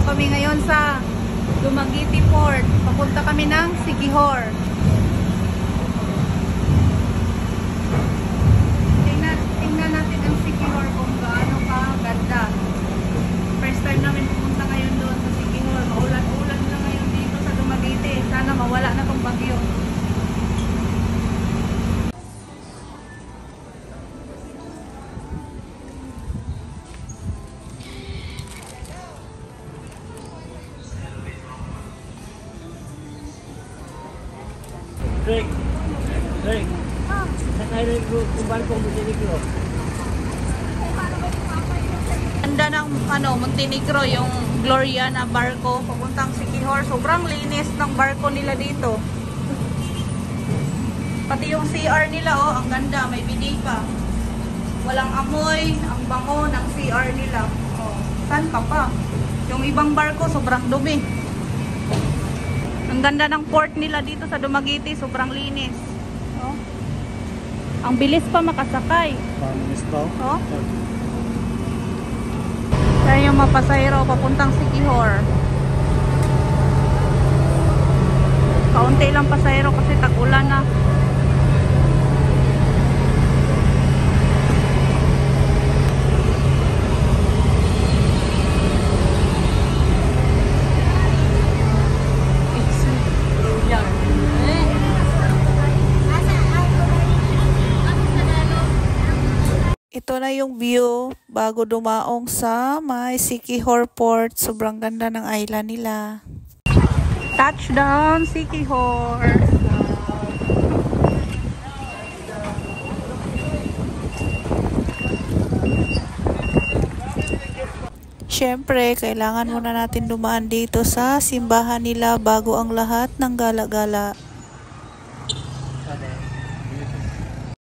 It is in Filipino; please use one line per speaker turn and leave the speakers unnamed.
Nandito kami ngayon sa Dumaguete Port. Papunta kami ng Siquijor. Tingnan natin ang Siquijor kung gaano ka ganda. First time namin pumunta ngayon doon sa Siquijor. Maulan-ulan na ngayon dito sa Dumaguete. Sana mawala na tong bagyo.
Drake. Sakay rin kung barko Montenegro.
Ganda ng Montenegro, yung Gloria na barko papuntang Siquijor. Sobrang linis ng barko nila dito. Pati yung CR nila, oh, ang ganda, may bidet pa. Walang amoy, ang bango ng CR nila. Oh, saan ka pa? Yung ibang barko sobrang dumi. Ang ganda ng port nila dito sa Dumaguete, sobrang linis. Oh. Ang bilis pa makasakay. Oh. Kaya yung mga pasahero papuntang Siquijor. Kaunti lang pasahero kasi tag-ulan na. Ito na yung view bago dumaong sa may Siquijor Port. Sobrang ganda ng island nila. Touchdown Siquijor. Siyempre, kailangan muna natin dumaan dito sa simbahan nila bago ang lahat ng gala-gala.